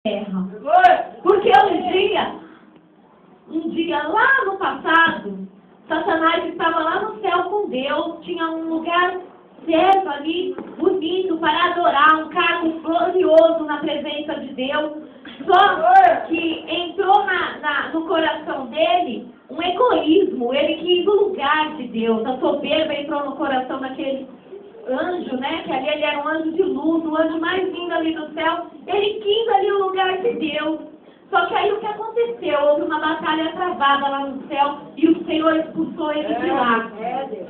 terra. Porque um dia lá no passado, Satanás estava lá no céu com Deus, tinha um lugar certo ali, bonito, para adorar, um cargo glorioso na presença de Deus. Só que entrou no coração dele um egoísmo, ele quis o lugar de Deus, a soberba entrou no coração daquele anjo, né, que ali ele era um anjo de luz, o anjo mais lindo ali do céu, ele quis ali o lugar de Deus. Só que aí o que aconteceu? Houve uma batalha travada lá no céu e o Senhor expulsou ele de lá.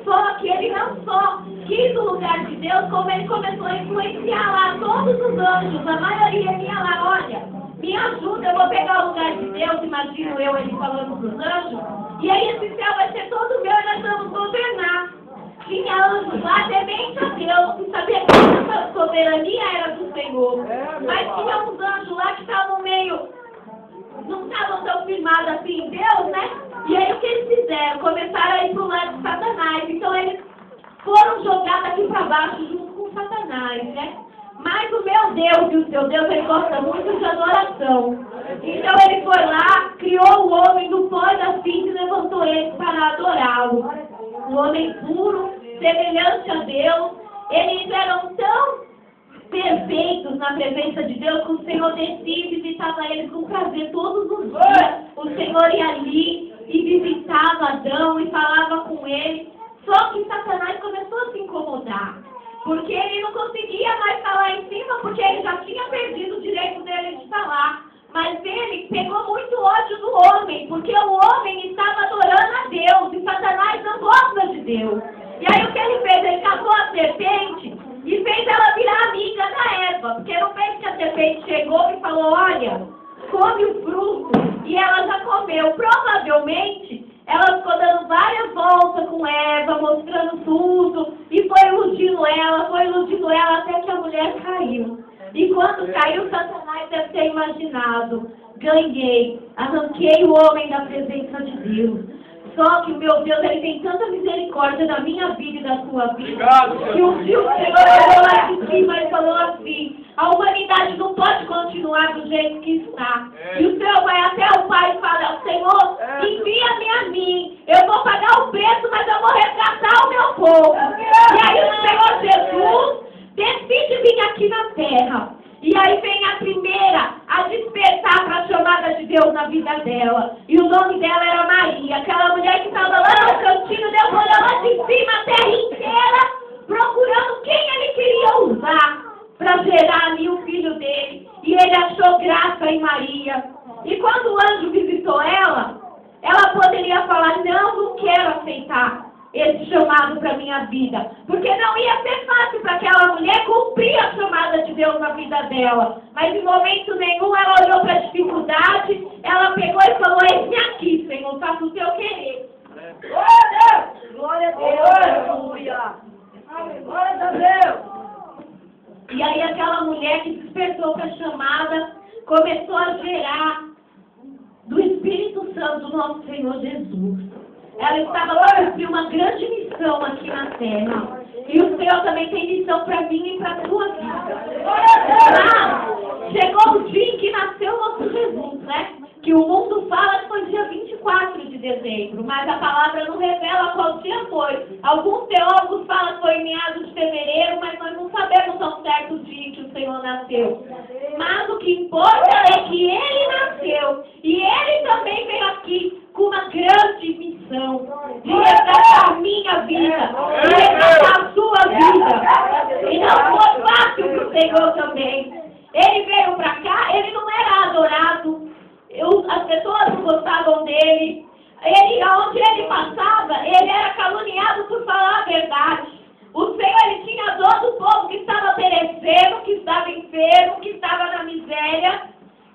Só que ele não só quis o lugar de Deus, como ele começou a influenciar lá todos os anjos, a maioria vinha lá, olha, me ajuda, eu vou pegar o lugar de Deus, imagino eu, ele falando para os anjos, e aí esse céu vai ser todo meu e nós vamos governar. Tinha anjos lá temente a Deus, que sabia que essa soberania era do Senhor. Mas tinha uns anjos lá que estavam meio... não estavam tão firmados assim em Deus, né? E aí o que eles fizeram? Começaram a ir pro lado de Satanás. Então eles foram jogados aqui para baixo junto com Satanás, né? Mas o meu Deus e o seu Deus, ele gosta muito de adoração. Então ele foi lá, criou o homem do pó da cinza e levantou ele para adorá-lo. Um homem puro, semelhante a Deus. Eles eram tão perfeitos na presença de Deus, que o Senhor descia e visitava eles com prazer todos os dias. O Senhor ia ali e visitava Adão e falava com ele. Só que Satanás começou a se incomodar, porque ele não conseguia mais falar em cima, porque ele já tinha perdido o direito dele de falar. Mas ele pegou muito ódio do homem, porque o homem estava adorando a Deus, e Satanás não gosta de Deus. E aí o que ele fez? Ele catou a serpente e fez ela virar amiga da Eva, porque no vez que a serpente chegou e falou, olha, come o fruto, e ela já comeu. Provavelmente, ela ficou dando várias voltas com Eva, mostrando tudo, e foi iludindo ela até que a mulher caiu. E quando caiu, Satanás deve ter imaginado, ganhei, arranquei o homem da presença de Deus. Só que o meu Deus, ele tem tanta misericórdia da minha vida e da sua vida. Que um dia o Senhor olhou lá de cima e falou assim, a humanidade não pode continuar do jeito que está. E o Senhor vai até o Pai e fala, Senhor, envia-me a mim. Eu vou pagar o preço, mas eu vou resgatar o meu povo. E aí o Senhor Jesus decide vir aqui na terra. E aí vem a primeira a despertar para a chamada de Deus na vida dela. E o nome dela era Maria, aquela mulher que estava lá no cantinho, Deus olhou lá de cima a terra inteira, procurando quem ele queria usar para gerar ali o filho dele. E ele achou graça em Maria. E quando o anjo visitou ela poderia falar, não quero aceitar esse chamado para a minha vida. Porque não ia ser fácil para aquela mulher cumprir a chamada de Deus na vida dela. Mas em momento nenhum ela olhou para a dificuldade, ela pegou e falou, eis-me aqui, Senhor, faça o teu querer. Glória a Deus! Aleluia! Glória a Deus! E aí aquela mulher que despertou para a chamada, começou a gerar do Espírito Santo do nosso Senhor Jesus. Ela estava para cumprir uma grande missão aqui na terra. E o Senhor também tem missão para mim e para a tua vida. Chegou o dia em que nasceu o nosso Jesus, né? Que o mundo fala que foi dia 24 de dezembro, mas a palavra não revela qual dia foi. Alguns teólogos falam que foi em meados de fevereiro, mas nós não sabemos ao certo dia que o Senhor nasceu. Mas o que importa é que Ele nasceu. E Ele também veio aqui com uma grande missão de resgatar a minha vida, de resgatar a sua vida. E não foi fácil para o Senhor também. Ele veio para cá, ele não era adorado, as pessoas não gostavam dele. Onde ele passava, ele era caluniado por falar a verdade. O Senhor, ele tinha dor do povo que estava perecendo, que estava enfermo, que estava na miséria,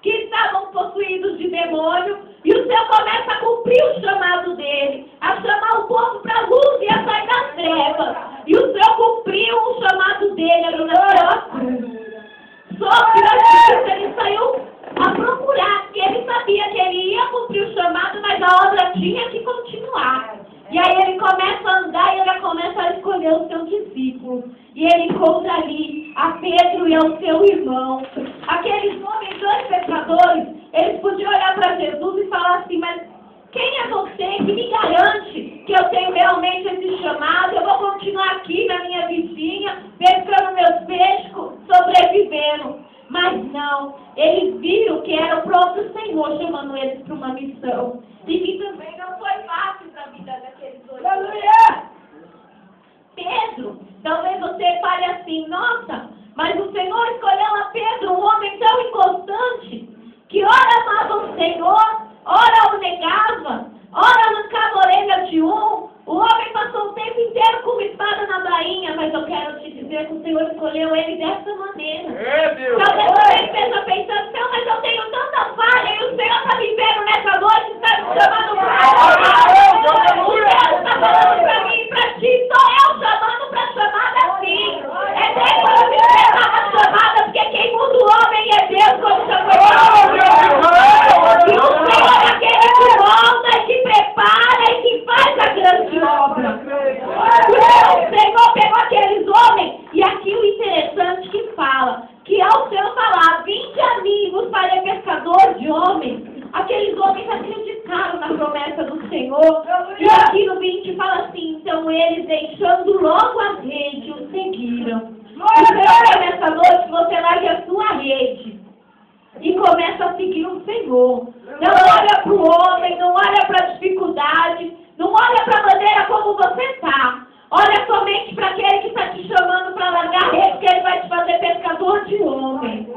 que estavam possuídos de demônio. E o Senhor começa a cumprir o chamado dele, a chamar o povo para a luz e a sair das trevas. E o Senhor cumpriu o chamado dele ali na cruz. Só que antes ele saiu a procurar, porque ele sabia que ele ia cumprir o chamado, mas a obra tinha que continuar. E aí ele começa a andar e ele começa a escolher os seus discípulos. E ele encontra ali a Pedro e ao seu irmão. Aqueles homens dois pescadores, eles podiam olhar para Jesus e falar assim, mas quem é você que me garante que eu tenho realmente esse chamado? Eu vou continuar aqui na minha vizinha, pescando meus peixes, sobrevivendo. Mas não, eles viram que era o próprio Senhor chamando eles para uma missão. E que também não foi fácil para a vida daqueles dois. Pedro, talvez você fale assim, nossa, mas o Senhor escolheu a Pedro, um homem tão inconstante, que ora amava o Senhor, ora o negava, ora arrancava a orelha de um. O homem passou o tempo inteiro com uma espada na bainha, mas eu quero te dizer que o Senhor escolheu ele dessa maneira. Talvez você esteja pensando, Senhor, mas eu tenho tanta falha e o Senhor está me vendo nessa noite, está me chamando para o Senhor está falando para mim e para ti, sou eu chamando para a chamada sim. É Deus para me pegar na chamada, porque quem muda o homem é Deus, como chamou. E o Senhor é aquele que molda, que prepara e que faz a grande obra. O Senhor pegou aqueles homens, e aqui o interessante que fala, que ao Senhor falar, vinde a mim, vos farei pescador de homens, aqueles homens acreditaram na promessa do Senhor, e aqui no 20 fala assim, então eles deixando logo a rede, o seguiram. O Senhor quer nessa noite, você largue a sua rede e começa a seguir o Senhor. Não olha para o homem, não olha para a dificuldade, não olha para a maneira como você está. Olha somente para aquele que está te chamando para largar a rede, que ele vai te fazer pescador de homem.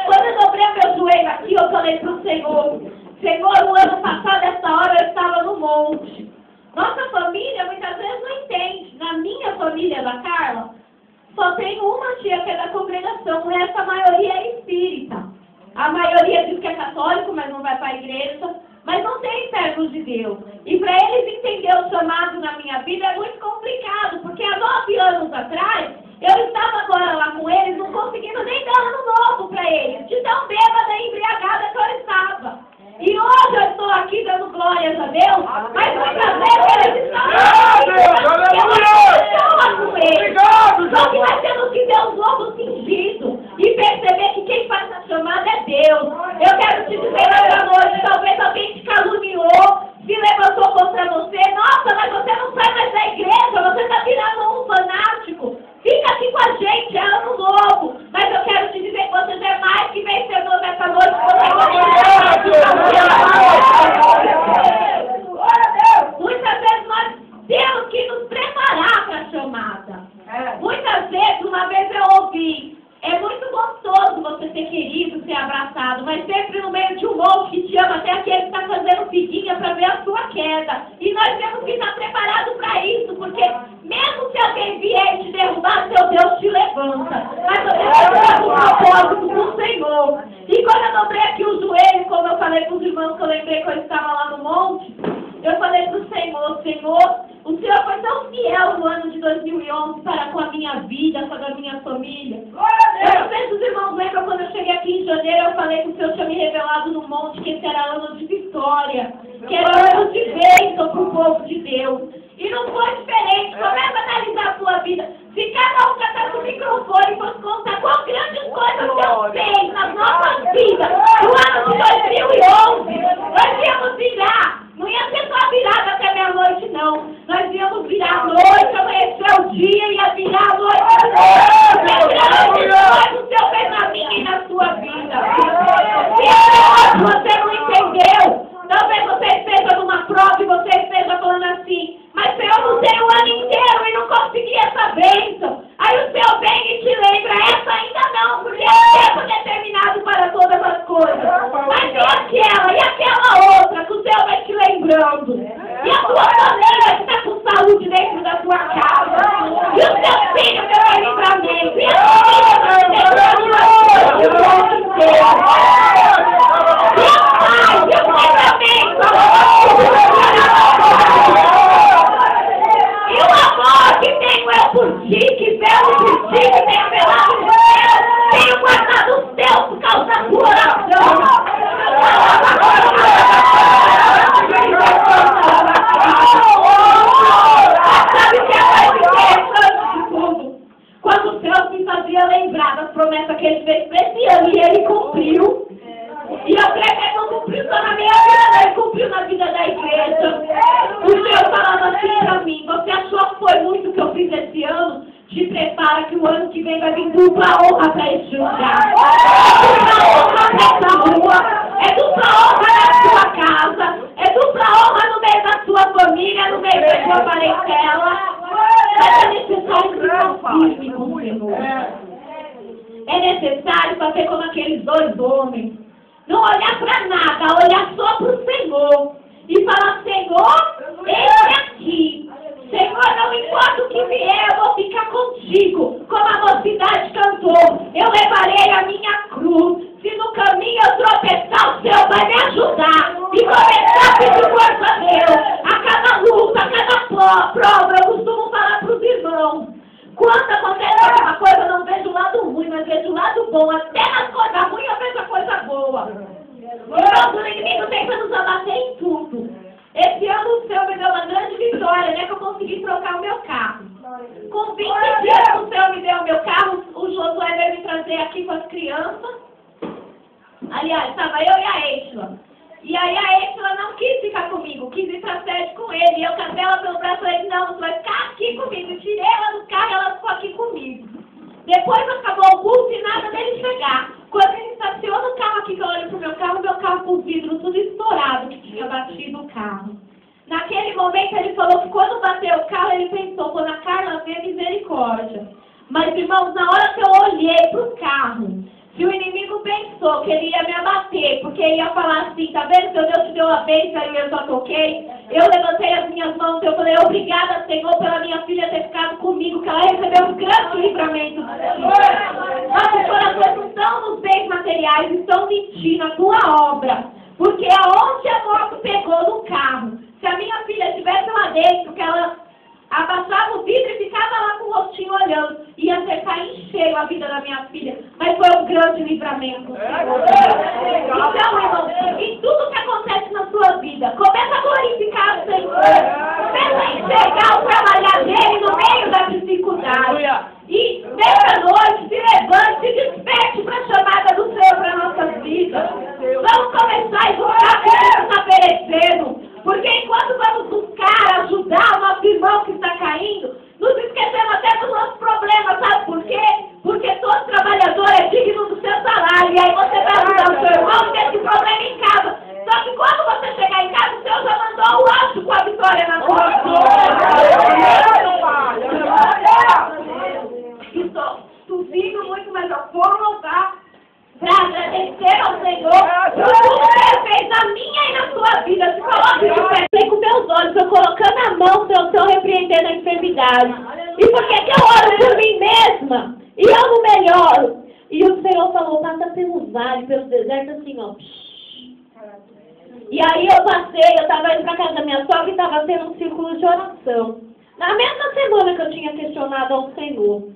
Quando eu dobrei meu joelho aqui, eu falei para o Senhor, Senhor, no ano passado, essa hora, eu estava no monte. Nossa família, muitas vezes, não entende. Na minha família, da Carla, só tem uma tia que é da congregação, o resto, a maioria é espírita. A maioria diz que é católico, mas não vai para a igreja, mas não tem servos de Deus. E para eles entenderem o chamado na minha vida é muito complicado, porque há 9 anos atrás, eu estava agora lá com eles, não conseguindo nem dar ano novo para eles, de tão bêbada e embriagada que eu estava. E hoje eu estou aqui dando glórias a Deus, mas muitas vezes eles estão com eles. Só que nós temos que ter os lobos cingidos e perceber que quem faz a chamada é Deus. Eu quero te dizer nessa noite, talvez alguém te caluniou, se levantou contra você. Nossa, mas você não sai mais da igreja, você está virando um fanático. Fica aqui com a gente, é ano novo. Mas eu quero te dizer que você já é mais que vencedor nessa noite. Muitas vezes nós temos que nos preparar para a chamada. Muitas vezes, uma vez eu ouvi, é muito gostoso você ser querido, ser abraçado, mas sempre no meio de um monte que te ama, até aquele que está fazendo figuinha para ver a sua queda. E nós temos que estar preparados para isso, porque mesmo se alguém vier te derrubar, seu Deus te levanta. Mas você vai estar com propósito com o Senhor. E quando eu dobrei aqui o joelho, como eu falei para os irmãos que eu lembrei que eu estava lá no monte, eu falei para o Senhor, Senhor, o Senhor foi tão fiel no ano de 2011 para com a minha vida, com a minha família. Eu não sei se os irmãos lembram quando eu cheguei aqui em janeiro, eu falei que o Senhor tinha me revelado no monte que esse era ano de vitória, que era ano de bênção para o povo de Deus. E não foi diferente. Começa a analisar a sua vida. Se cada um cantasse o microfone e fosse contar qual grandes coisas Deus fez nas nossas vidas no ano de 2011, nós íamos virar. Não ia ser só virada até meia-noite, não. Nós íamos virar a noite, amanhecer o dia, ia virar a noite. Que grande coisa o Senhor fez na minha e na sua vida. Se você não entendeu, talvez você esteja numa prova e você esteja falando assim, mas Senhor, eu lutei o ano inteiro e não consegui essa bênção. Aí o Senhor vem e te lembra, essa ainda não, porque é tempo determinado para todas as coisas. Mas e aquela outra que o Senhor vai te lembrando. E a tua família que está com saúde dentro da tua casa. E o teu filho que vai livramento. E a tua filha que vai livramento. E o mundo inteiro. E o pai que vai livramento. E o amor que tenho eu por ti, que velo por ti, que tenho velado por Deus, tenho guardado os teus por causa da tua oração. Sabe o que é mais interessante de tudo? Quando o Senhor me fazia lembrar das promessas que ele fez para esse ano e ele cumpriu. dupla honra para este lugar. É dupla honra nessa rua. É dupla honra na sua casa. É dupla honra no meio da sua família, no meio da sua parentela. Mas é necessário que você firme com o Senhor. É necessário fazer como aqueles dois homens. Não olhar para nada, olhar só para o Senhor. E falar, Senhor, eis aqui. Senhor, não importa o que vier, eu vou ficar contigo. Como a mocidade cantou, eu levarei a minha cruz. Se no caminho eu tropeçar, o Senhor vai me ajudar. E começar a pedir força a Deus. A cada luta, a cada prova, eu costumo falar para os irmãos. Quando acontece alguma coisa, eu não vejo o lado ruim, mas vejo o lado bom. Até nas coisas ruins eu vejo a coisa boa. Irmãos, o inimigo tenta nos abater em tudo. Esse ano o Senhor me deu uma grande vitória, né? Que eu consegui trocar o meu carro. Com 20 dias que o Senhor me deu o meu carro, o Josué veio me trazer aqui com as crianças. Aliás, estava eu e a Eichla. E aí a Eichla não quis ficar comigo, quis ir para a sede com ele. E eu catei ela pelo braço e falei, não, você vai ficar aqui comigo. Eu tirei ela do carro e ela ficou aqui comigo. Depois acabou o culto e nada dele chegar. Quando ele estaciona o carro aqui, que eu olho pro meu carro com o vidro tudo estourado, que tinha batido o carro. Naquele momento ele falou que quando bateu o carro, ele pensou, quando a Carla vê, misericórdia. Mas, irmãos, na hora que eu olhei pro carro, se o inimigo pensou que ele ia me abater, porque ia falar assim, tá vendo, seu Deus te deu a bênção e eu só toquei, eu levantei as minhas mãos e eu falei, obrigada, Senhor, pela minha filha ter ficado comigo, que ela recebeu um grande livramento do Senhor. Nossos corações não estão nos bens materiais, estão mentindo a tua obra, porque aonde a moto pegou no carro, se a minha filha estivesse lá dentro, que ela abaixava o vidro e ficava lá com o rostinho olhando, ia acertar em cheio a vida da minha filha, mas foi um grande livramento. Então, irmão, em tudo que acontece na sua vida, começa a glorificar o Senhor, começa a enxergar o trabalhar dele no meio da dificuldade. E nessa noite, se levante, se desperte para a chamada do Senhor para a nossa vida. Vamos começar a buscar o que está perecendo. Porque enquanto vamos buscar, ajudar o nosso irmão que está caindo, nos esquecemos até dos nossos problemas, sabe por quê? Porque todo trabalhador é digno do seu salário. E aí você vai ajudar o seu irmão e tem esse problema em casa. Só que quando você chegar em casa, o Senhor já mandou o anjo com a vitória na sua vida. Estou subindo muito, mas eu vou louvar para agradecer ao Senhor por tudo que Ele fez na minha e na sua vida. Se coloque de pé com meus olhos, eu colocando a mão para o Senhor repreender a enfermidade. E por que eu oro por mim mesma? E eu não melhoro. E o Senhor falou, passa pelos vales, pelos desertos, assim, ó. E aí eu passei, eu estava indo para casa da minha sogra e estava tendo um círculo de oração. Na mesma semana que eu tinha questionado ao Senhor.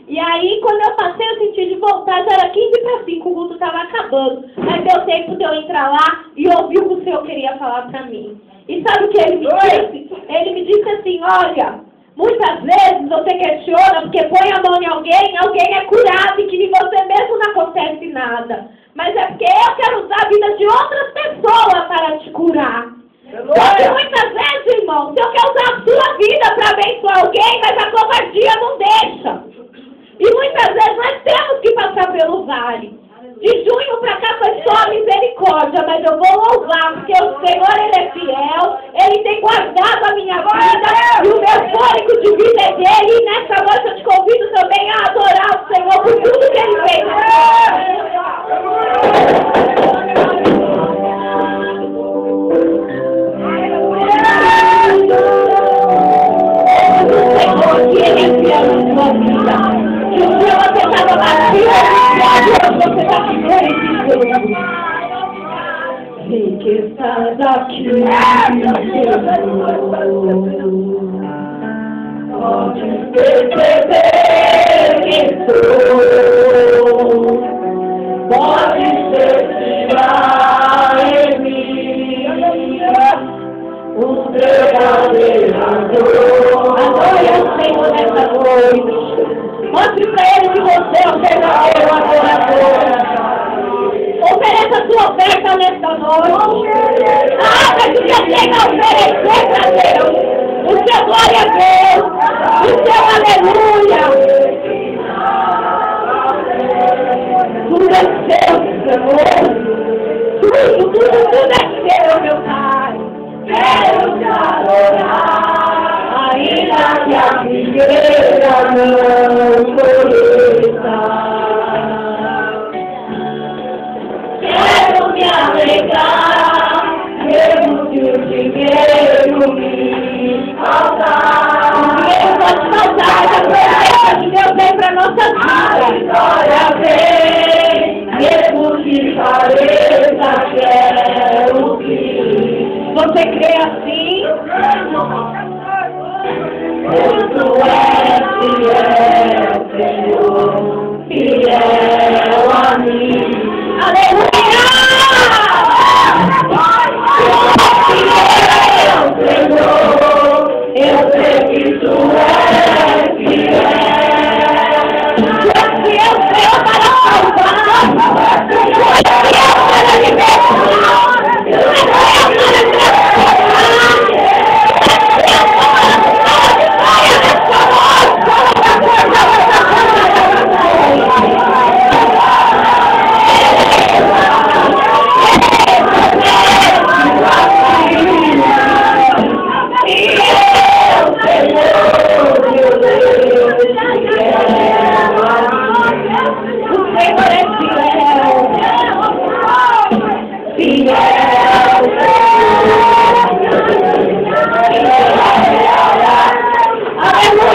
E aí, quando eu passei, eu senti de voltar, já era 15 para 5, o culto estava acabando. Mas deu tempo de eu entrar lá e ouvir o que o Senhor queria falar para mim. E sabe o que ele me disse? Ele me disse assim, olha, muitas vezes você questiona porque põe a mão em alguém, alguém é curado e que em você mesmo não acontece nada. Mas é porque eu quero usar a vida de outras pessoas para te curar. Só que muitas vezes, irmão, se eu quero usar a sua vida para abençoar alguém, mas a covardia não deixa. E muitas vezes nós temos que passar pelo vale. De junho para cá foi só a misericórdia, mas eu vou louvar, porque o Senhor, Ele é fiel, Ele tem guardado a minha vida, e o meu fôlego de vida é dele, e nessa noite eu te convido também a adorar o Senhor por tudo que Ele fez. O Senhor, que Ele é fiel na sua vida. Se um dia você estava vazio, você está glorificando. Sei que estás aqui, pode perceber quem sou, pode respirar em mim, o verdadeiro amor. Adore ao Senhor nessa noite. Mostre para Ele que você é o verdadeiro adorador. Ofereça a sua oferta nesta noite. Mas o que eu tenho a oferecer para Deus, o seu glória a Deus, o seu aleluia. Tudo é seu, meu Pai. Quero te adorar, ainda que a figueira não floresça. Quero me alegrar, mesmo que o dinheiro me faltar. O dinheiro pode faltar, a presença de Deus vem para nossa vida. A vitória vem, mesmo que pareça que é o fim. Você crê assim?